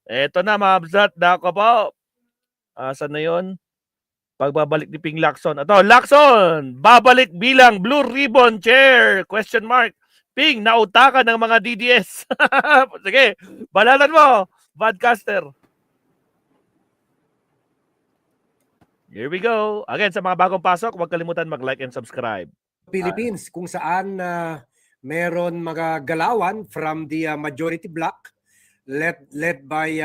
Eto na mga Bzat, dako po. Asan na yun? Pagbabalik ni Ping Lacson. Ito, Lacson! Babalik bilang Blue Ribbon Chair? Question mark. Ping, nautakan ng mga DDS. Sige, balalan mo, Badcaster. Here we go. Again, sa mga bagong pasok, huwag kalimutan mag-like and subscribe. Philippines, kung saan meron mga galawan from the majority bloc led by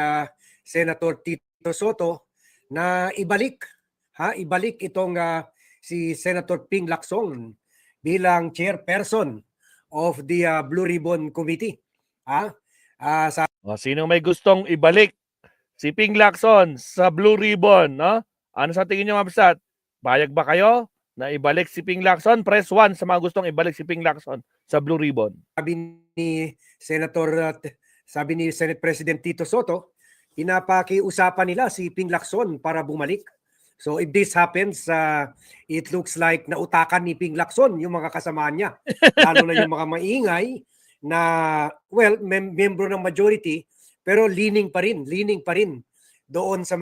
Senator Tito Soto na ibalik itong si Senator Ping Lacson bilang chairperson of the Blue Ribbon Committee. Sino may gustong ibalik si Ping Lacson sa Blue Ribbon, no? Ano sa tingin niyo, Mabsat? Bayag ba kayo na ibalik si Ping Lacson? Press 1 sa mga gustong ibalik si Ping Lacson sa Blue Ribbon. Sabi ni Senate President Tito Soto, pinapakiusapan nila si Ping Lacson para bumalik. So if this happens, it looks like nautakan ni Ping Lacson yung mga kasama niya. Lalo na yung mga maingay na, well, member ng majority, pero leaning pa rin doon sa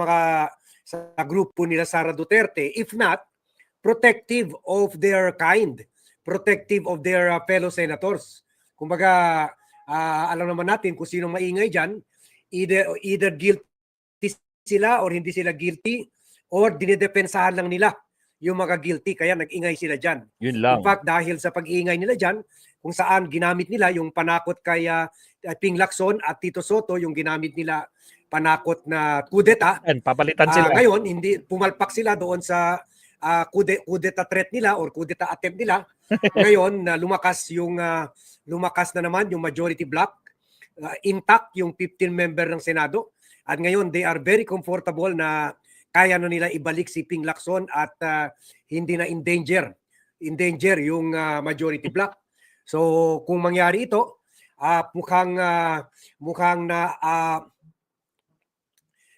grupo nila Sara Duterte. If not, protective of their kind, protective of their fellow senators. Kumbaga, alam naman natin kung sino maingay dyan, either guilty sila or hindi sila guilty, or dinidepensahan lang nila yung mga guilty, kaya nag-ingay sila dyan. Yun lang. In fact, dahil sa pag-ingay nila dyan, kung saan ginamit nila yung panakot kay Ping Lacson at Tito Soto, yung ginamit nila panakot na kudeta. Papalitan sila. Ngayon, hindi pumalpak sila doon sa kudeta threat nila or kudeta attempt nila. Ngayon, lumakas na naman yung majority bloc, intact yung 15 member ng Senado. At ngayon, they are very comfortable na kaya na nila ibalik si Ping Lacson at hindi na in danger yung majority bloc. So kung mangyari ito, mukhang na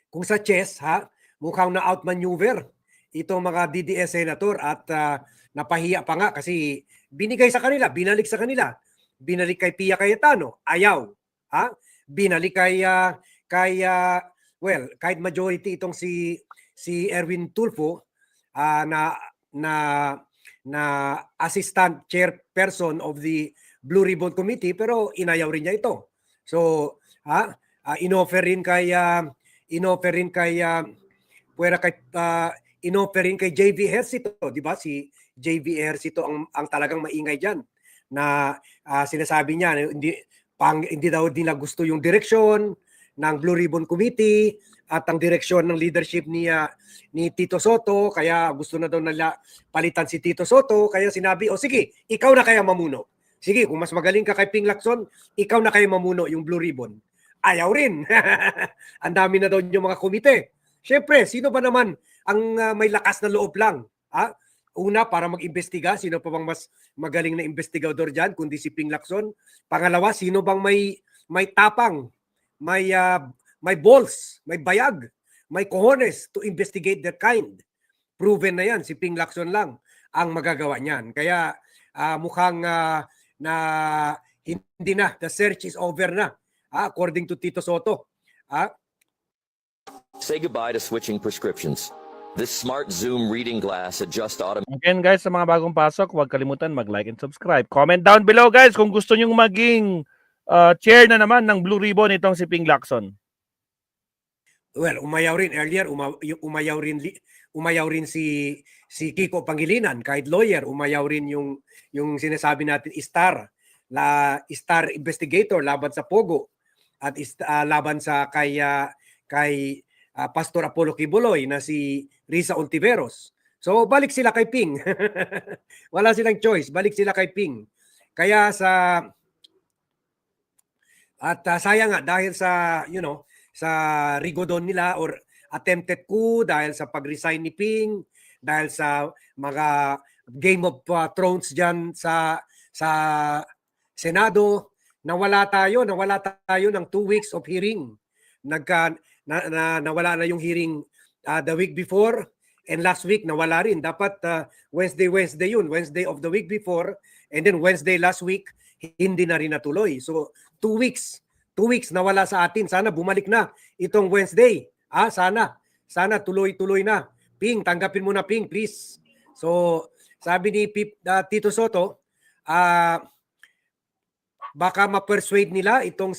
kung sa chess, mukhang na outmaneuver itong mga DDS senator at napahiya pa nga kasi binigay sa kanila, binalik sa kanila. Binalik kay Pia Cayetano, ayaw. Binalik kay kahit majority itong si Erwin Tulfo na assistant chairperson of the Blue Ribbon Committee, pero inayaw rin niya ito. So, inoffer rin kay JV Ejercito, di ba? Si JV Ejercito ang talagang maingay diyan na sinasabi niya hindi daw nila gusto yung direksyon ng Blue Ribbon Committee at ang direksyon ng leadership ni Tito Soto, kaya gusto na daw nila palitan si Tito Soto, kaya sinabi, sige, ikaw na kaya mamuno. Sige, kung mas magaling ka kay Ping Lacson, ikaw na kaya mamuno yung Blue Ribbon. Ayaw rin. Ang dami na daw yung mga komite. Siyempre, sino ba naman ang may lakas na loob lang? Una, para mag-imbestiga, sino pa bang mas magaling na investigador dyan, kundi si Ping Lacson? Pangalawa, sino bang may tapang, may balls, may bayag, may cojones to investigate that kind? Proven na yan, si Ping Lacson lang ang magagawa niyan. Kaya mukhang na hindi na, the search is over na, according to Tito Soto. Say goodbye to switching prescriptions. This smart Zoom reading glass adjusts automatically. Again guys, sa mga bagong pasok, huwag kalimutan mag-like and subscribe. Comment down below guys kung gusto nyong maging chair na naman ng Blue Ribbon itong si Ping Lacson. Well, umayaw rin earlier, umayaw rin si Kiko Pangilinan, kahit lawyer, umayaw rin yung sinasabi natin star investigator laban sa Pogo at laban sa kay Pastor Apollo Kibuloy na si Risa Ontiveros. So balik sila kay Ping. Wala silang choice, balik sila kay Ping. Kaya sayang nga dahil sa sa rigodon nila or attempted coup, dahil sa pag-resign ni Ping, dahil sa mga Game of Thrones diyan sa Senado, nawala tayo ng 2 weeks of hearing. Nawala na yung hearing the week before, and last week nawala rin. Dapat Wednesday yun, Wednesday of the week before, and then Wednesday last week hindi na rin natuloy. So 2 weeks 2 weeks na wala sa atin. Sana bumalik na itong Wednesday. Sana tuloy-tuloy na. Ping, tanggapin mo na Ping, please. So, sabi ni Tito Soto, baka ma-persuade nila itong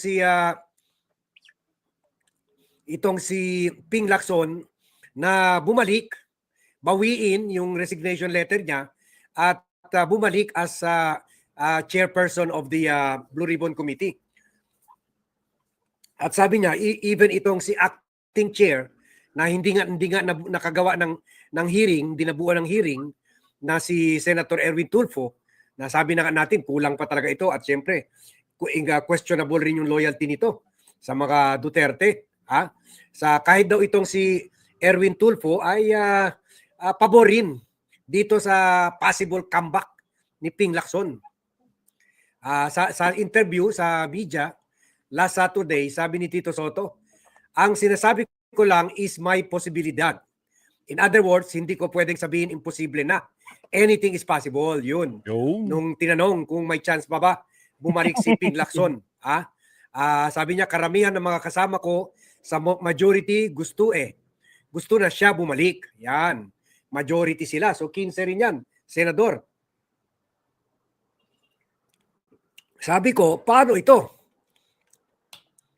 si Ping Lacson na bumalik, bawiin yung resignation letter niya at bumalik as chairperson of the Blue Ribbon Committee. At sabi niya, even itong si acting chair na hindi nga nakagawa ng hearing, hindi nabuo ng hearing na si Senator Erwin Tulfo, na sabi na natin kulang pa talaga ito at syempre questionable rin yung loyalty nito sa mga Duterte. Kahit daw itong si Erwin Tulfo ay paborin dito sa possible comeback ni Ping Lacson. Sa interview sa media last Saturday, sabi ni Tito Soto, ang sinasabi ko lang is may posibilidad. In other words, hindi ko pwedeng sabihin imposible na. Anything is possible, yun. Nung tinanong kung may chance pa ba bumalik si Ping Lacson. Sabi niya, karamihan ng mga kasama ko sa majority gusto na siya bumalik. Yan. Majority sila. So 15 rin yan, Senador. Sabi ko, paano ito?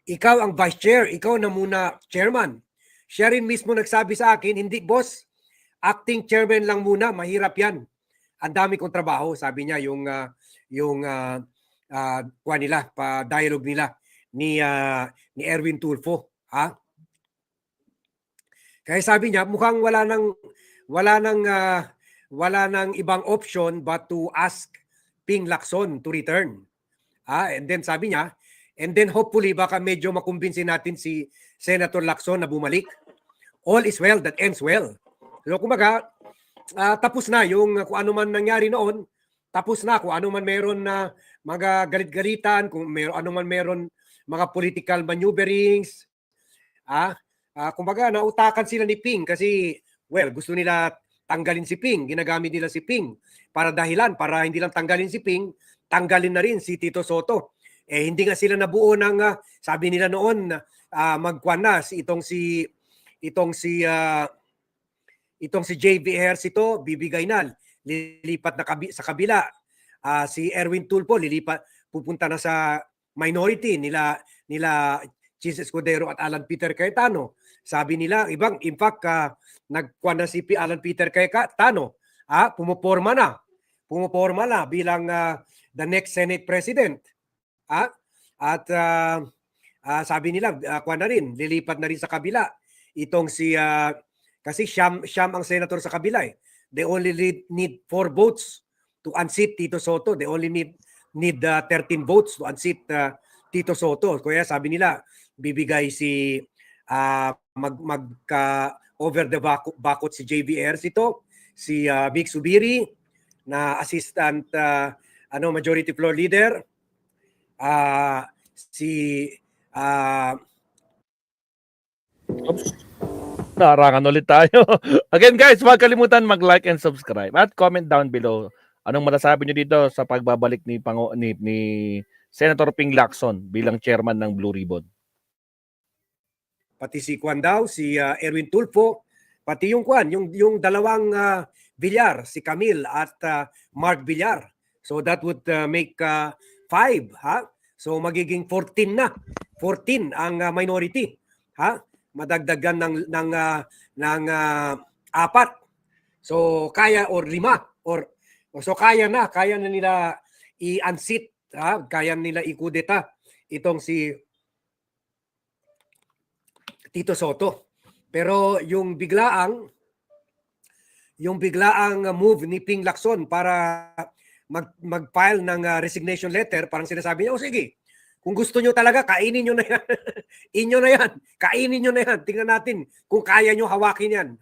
Ikaw ang vice chair, ikaw na muna chairman. Siya rin mismo nagsabi sa akin, hindi boss, acting chairman lang muna, mahirap yan. Ang dami kong trabaho, sabi niya, yung dialogue nila ni Erwin Tulfo. Kaya sabi niya, mukhang wala nang ibang option but to ask Ping Lacson to return. And then sabi niya, and then hopefully baka medyo makumbinsin natin si Senator Lacson na bumalik. All is well that ends well. So kumbaga, tapos na yung kung ano man nangyari noon, tapos na kung ano man meron na mga galit-galitan, kung ano man meron mga political maneuverings. Kumbaga, nautakan sila ni Ping kasi, gusto nila tanggalin si Ping. Ginagamit nila si Ping para dahilan, para hindi lang tanggalin si Ping, tanggalin na rin si Tito Soto. Hindi nga sila nabuo ng, sabi nila noon, magkuan na, itong si JV Ejercito, bibigay na, lilipat na sa kabila. Si Erwin Tulfo, pupunta na sa minority nila Chis Escudero at Alan Peter Cayetano. Sabi nila, in fact, nagkuan na si Alan Peter Cayetano, pumuporma na bilang the next Senate President. At sabi nila, kuan na rin, lilipat na rin sa kabila. Itong kasi siyam ang senator sa kabila. They only need 4 votes to unseat Tito Soto. They only need 13 votes to unseat Tito Soto. Kaya sabi nila, bibigay si over the bakot si JV Ejercito, si Vic Subiri na assistant majority floor leader, Narangan ulit tayo. Again guys, huwag kalimutan mag-like and subscribe at comment down below. Anong masasabi niyo dito sa pagbabalik ni Senator Ping Lacson bilang chairman ng Blue Ribbon? Pati si Kwan daw, si Erwin Tulfo, pati yung dalawang Villar, si Camille at Mark Villar. So that would make 5, So magiging 14 na. 14 ang minority, madagdagan ng 4. So kaya or 5 so kaya na nila i-unseat, kaya nila ikudeta itong si Tito Soto. Pero yung biglaang move ni Ping Lacson para mag-file ng resignation letter, parang sinasabi niya, sige, kung gusto nyo talaga, kainin nyo na yan. Inyo na yan. Kainin nyo na yan. Tingnan natin kung kaya nyo hawakan yan.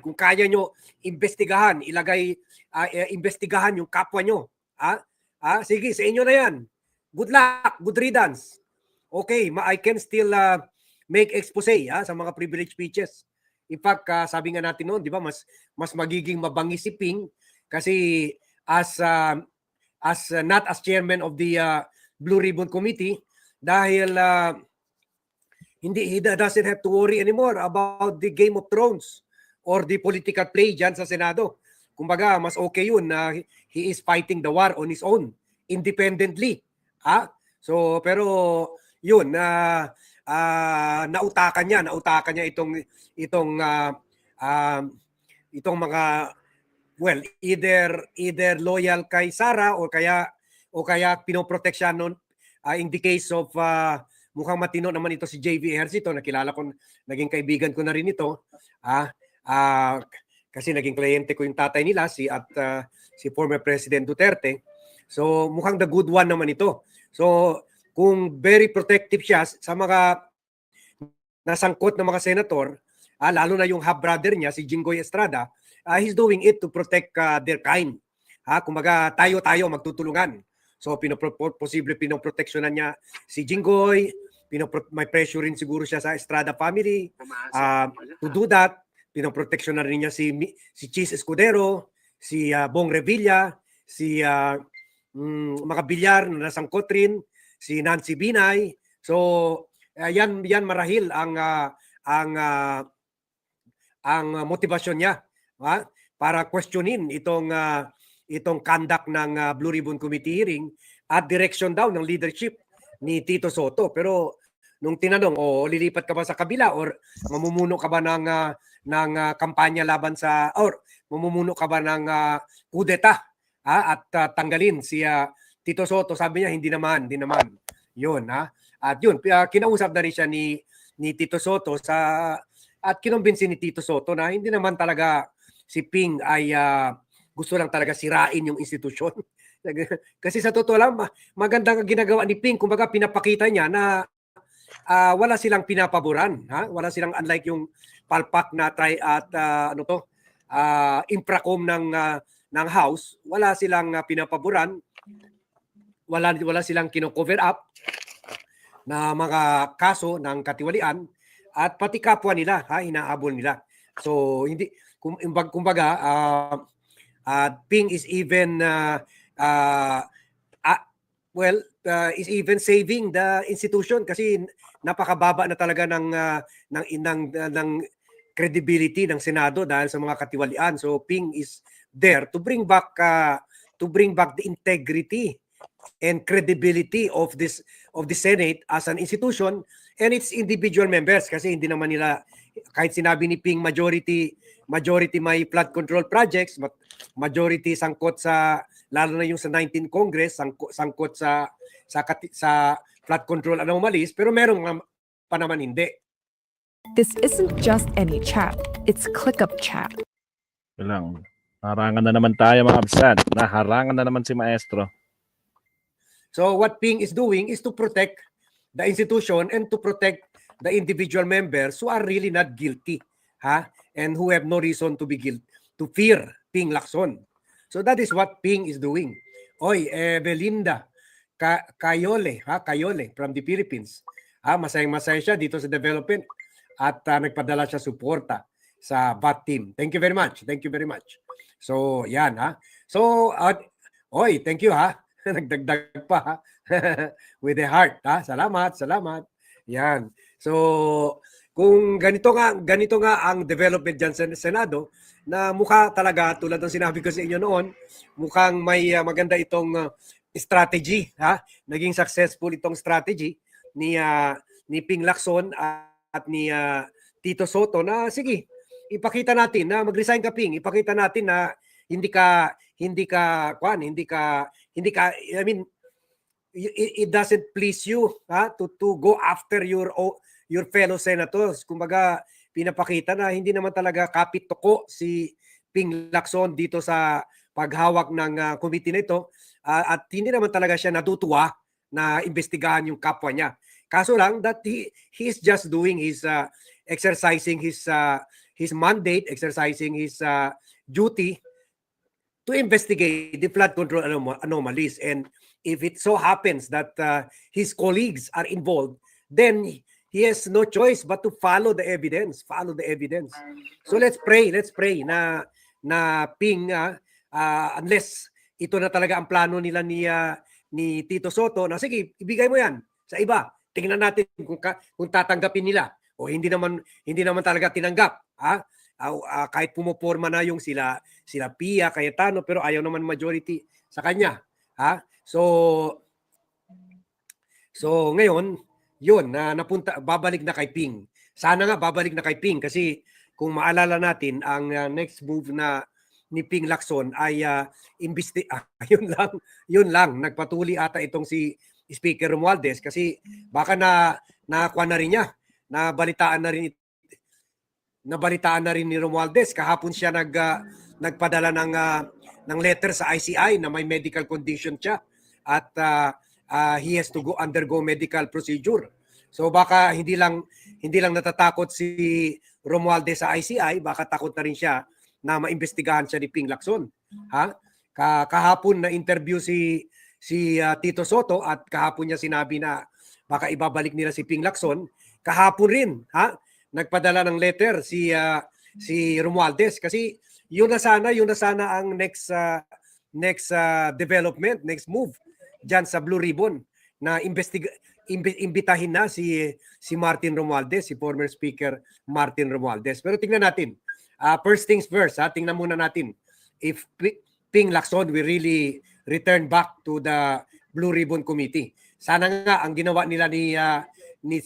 Kung kaya nyo investigahan, investigahan yung kapwa nyo. Sige, sa inyo na yan. Good luck, good riddance. Okay, I can still make expose sa mga privilege speeches. In fact, sabi nga natin noon, di ba, mas magiging mabangi si Ping kasi as not as chairman of the Blue Ribbon Committee, dahil he doesn't have to worry anymore about the Game of Thrones or the political play dyan sa Senado. Kumbaga, mas okay yun na he is fighting the war on his own, independently. So, pero yun, nautakan niya itong mga, well, either loyal kay Sara o kaya pinoprotect siya noon, in the case of mukhang matino naman ito si JV Ejercito, nakilala ko, naging kaibigan ko na rin ito. Kasi naging kliyente ko yung tatay nila, si former President Duterte. So mukhang the good one naman ito. So kung very protective siya sa mga nasangkot na mga senator, lalo na yung half-brother niya, si Jinggoy Estrada, he's doing it to protect their kind. Kumbaga tayo magtutulungan. So posible pinoproteksyonan niya si Jinggoy, may pressure rin siguro siya sa Estrada family to do that. Pinoproteksyonan rin niya si Chis Escudero, si Bong Revilla, si mga Villar na nasangkot rin, si Nancy Binay. So yan marahil ang motivasyon niya para questionin itong conduct ng Blue Ribbon Committee hearing at direction daw ng leadership ni Tito Soto. Pero nung tinanong, lilipat ka ba sa kabila or mamumuno ka ba ng kampanya laban or mamumuno ka ba ng kudeta at tanggalin si Tito Soto, sabi niya hindi naman. Yun At yun, kinausap na rin siya ni Tito Soto at kinumbinsi ni Tito Soto na hindi naman talaga si Ping ay gusto lang talaga sirain yung institusyon. Kasi sa totoo lang, magandang ginagawa ni Ping. Kumbaga pinapakita niya na wala silang pinapaboran. Wala silang, unlike yung palpak na infracom ng House, wala silang pinapaboran. Wala silang kino-cover up na mga kaso ng katiwalian at pati kapwa nila, inaabol nila. So hindi kumbaga Ping is even is even saving the institution kasi napakababa na talaga ng credibility ng Senado dahil sa mga katiwalian. So Ping is there to bring back the integrity and credibility of the Senate as an institution and its individual members kasi hindi naman nila, kahit sinabi ni Ping majority may flood control projects, majority sangkot sa, lalo na yung sa 19 Congress, sangkot sa flood control anomalies, pero merong pa naman hindi. This isn't just any chat, it's ClickUp chat. Lang. Harangan na naman tayo mga absent. Naharangan na naman si Maestro. So what Ping is doing is to protect the institution and to protect the individual members who are really not guilty, and who have no reason to be to fear Ping Lacson. So that is what Ping is doing. Belinda Cayole from the Philippines. Masayang-masaya siya dito sa development at nagpadala siya suporta sa BAT team. Thank you very much. So, yan So, thank you Nagdagdag pa with the heart Salamat. Yan. So, kung ganito nga ang development dyan sa Senado, na mukha talaga, tulad ng sinabi ko sa inyo noon, mukhang may maganda itong strategy, naging successful itong strategy ni Ping Lacson at ni Tito Soto na sige, ipakita natin na mag-resign ka Ping, ipakita natin na hindi ka I mean it doesn't please you to go after your fellow senators. Kumbaga pinapakita na hindi naman talaga kapit-toko si Ping Lacson dito sa paghawak ng committee na ito at hindi naman talaga siya natutuwa na imbestigahan yung kapwa niya. Kaso lang that he is just doing his exercising his mandate, exercising his duty to investigate the flood control anomalies. And if it so happens that his colleagues are involved, then he has no choice but to follow the evidence. So let's pray na Ping, unless ito na talaga ang plano nila ni Tito Soto, na sige, ibigay mo yan sa iba. tingnan natin kung tatanggapin nila o hindi naman talaga tinanggap, kahit pumoporma na yung sila Pia Cayetano, pero ayaw naman majority sa kanya, so ngayon yun na babalik na kay Ping. Sana nga babalik na kay Ping kasi kung maalala natin ang next move na ni Ping Lacson ay yun lang nagpatuli ata itong si Speaker Romualdez kasi baka nakuha na rin niya, nabalitaan na rin ni Romualdez. Kahapon siya nagpadala ng letter sa ICI na may medical condition siya at he has to undergo medical procedure. So baka hindi lang natatakot si Romualdez sa ICI, baka takot na rin siya na maimbestigahan siya ni Ping Lacson. Kahapon na interview si Tito Soto at kahapon niya sinabi na baka ibabalik nila si Ping Lacson. Kahapon rin, nagpadala ng letter si Romualdez kasi yun na sana ang next development, next move diyan sa Blue Ribbon na imbitahin na si Martin Romualdez, si former Speaker Martin Romualdez. Pero tingnan natin. First things first, tingnan muna natin if Ping Lacson will really return back to the Blue Ribbon Committee. Sana nga ang ginawa nila ni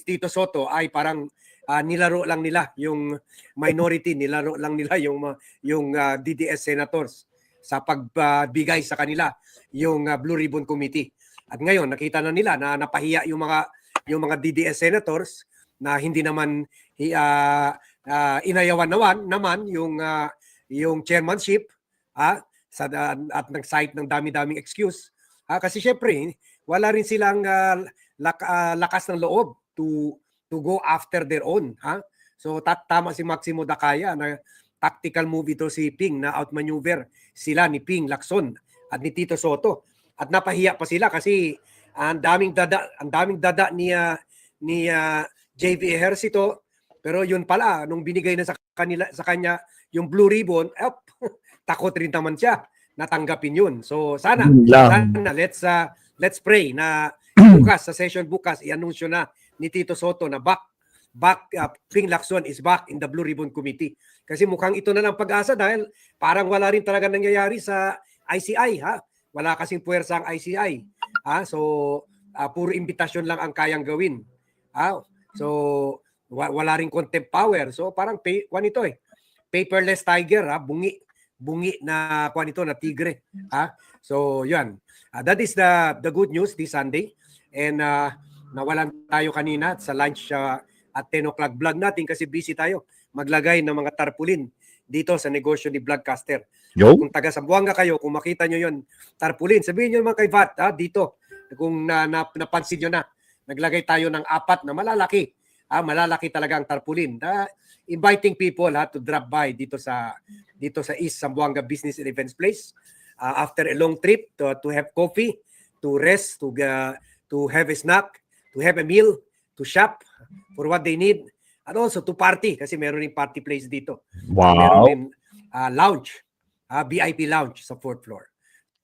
Tito Soto ay parang nilaro lang nila yung minority, nilaro lang nila yung DDS senators sa pagbigay sa kanila yung Blue Ribbon Committee. At ngayon nakita na nila na napahiya yung mga DDS senators na hindi naman inayawan naman yung chairmanship at nag-cite ng dami-daming excuse. Kasi syempre wala rin silang lakas ng loob to go after their own. So tama si Maximo Dacaya na tactical move ito si Ping na outmaneuver sila ni Ping Lacson at ni Tito Soto. At napahiya pa sila kasi ang daming dada ni JV Ejercito, pero yun pala nung binigay na sa kanya yung Blue Ribbon, takot rin naman siya natanggapin yun. So sana let's pray na bukas sa session bukas i-anunsyo na ni Tito Soto na Ping Lacson is back in the Blue Ribbon Committee. Kasi mukhang ito na lang pag-asa dahil parang wala rin talaga nangyayari sa ICI. Wala kasing puwersa ang ICI. So puro imbitasyon lang ang kayang gawin. So wala rin contempt power. So parang paperless tiger, bungi na ito na tigre. So yan. That is the good news this Sunday. And nawalan tayo kanina sa lunch at 10 o'clock vlog natin kasi busy tayo maglagay ng mga tarpaulin dito sa negosyo ni Vlogcaster. Kung taga Zamboanga kayo, kung makita nyo yon tarpaulin, sabihin nyo naman kay VAT dito kung napansin nyo na naglagay tayo ng 4 na malalaki. Malalaki talaga ang tarpaulin. Inviting people to drop by dito sa East Zamboanga Business and Events Place after a long trip to have coffee, to rest, to have a snack, to have a meal, to shop for what they need, and also to party kasi meron ring party place dito. Wow. Meron rin lounge, VIP lounge sa 4th floor.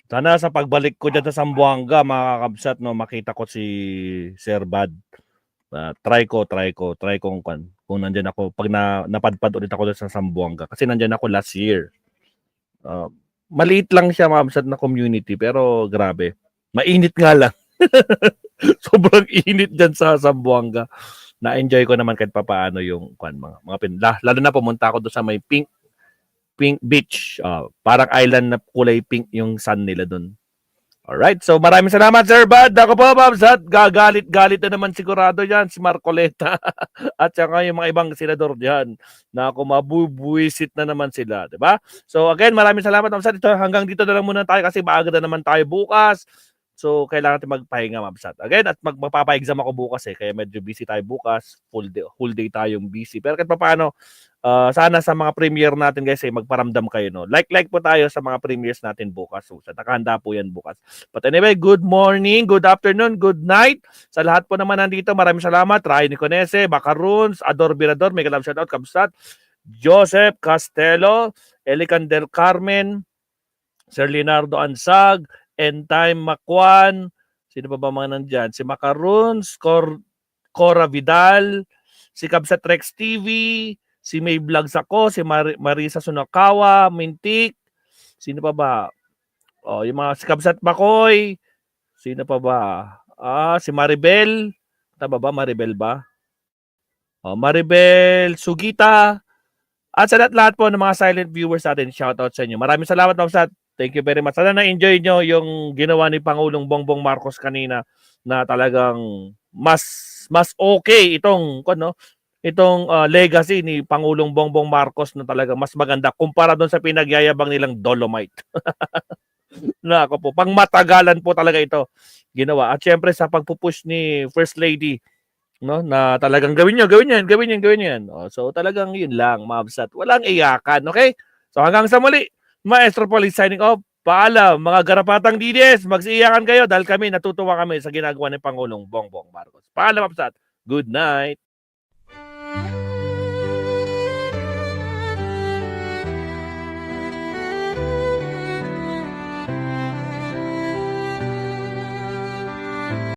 Sana sa pagbalik ko dyan sa Zamboanga, mga kakabsat, makita ko si Sir Bad. Try ko kung nandyan ako, pag napadpad ulit ako dyan sa Zamboanga. Kasi nandyan ako last year. Maliit lang siya, mga kakabsat, na community, pero grabe. Mainit nga lang. Sobrang init dyan sa Zamboanga. Na-enjoy ko naman kahit papaano yung mga lalo na pumunta ako doon sa may pink beach. Parang island na kulay pink yung sun nila doon. Alright, so maraming salamat, Sir Bad. Ako po, Babsat. Gagalit na naman sigurado yan si Marcoleta at saka yung mga ibang senador dyan na kung mabubuisit na naman sila. Diba? So again, maraming salamat, Babsat. Hanggang dito na lang muna tayo kasi maaga na naman tayo bukas. So, kailangan natin magpahinga, Mabsat. Again, at magpapa-exam ako bukas kaya medyo busy tayo bukas. Whole day tayong busy. Pero kahit paano, sana sa mga premiere natin guys, magparamdam kayo. No? Like po tayo sa mga premieres natin bukas. So, nakahanda po yan bukas. But anyway, good morning, good afternoon, good night. Sa lahat po naman nandito, maraming salamat. Ray Niconese, Bacaruns, Ador Birador, mega love shoutout, Kabsat, Joseph Castelo, Elican del Carmen, Sir Leonardo Ansag, End Time Makwan, sino pa ba mga nandyan? Si Macaroons, Cora Vidal, si Kabsat Rex TV, si May Vlogs ako, si Marisa Sunakawa, Mintik, sino pa ba? Oh, yung mga si Kabsat Bakoy, sino pa ba? Si Maribel, tama ba? Maribel ba? Oh, Maribel Sugita, at sa lahat po ng mga silent viewers natin, shoutout sa inyo. Maraming salamat, Kabsat. Thank you very much. Sana na-enjoy nyo yung ginawa ni Pangulong Bongbong Marcos kanina na talagang mas okay itong legacy ni Pangulong Bongbong Marcos na talagang mas maganda kumpara doon sa pinagyayabang nilang Dolomite. Na ako po, pangmatagalan po talaga ito ginawa. At syempre sa pagpupush ni First Lady, no, na talagang gawin yan. Oh, so talagang yun lang, Mavsat. Walang iyakan, okay? So hanggang sa muli, Maestro Police signing off. Paalam, mga garapatang DDS, magsiiyakan kayo dahil natutuwa kami sa ginagawa ni Pangulong Bongbong Marcos. Paalam, Mavsat. Good night.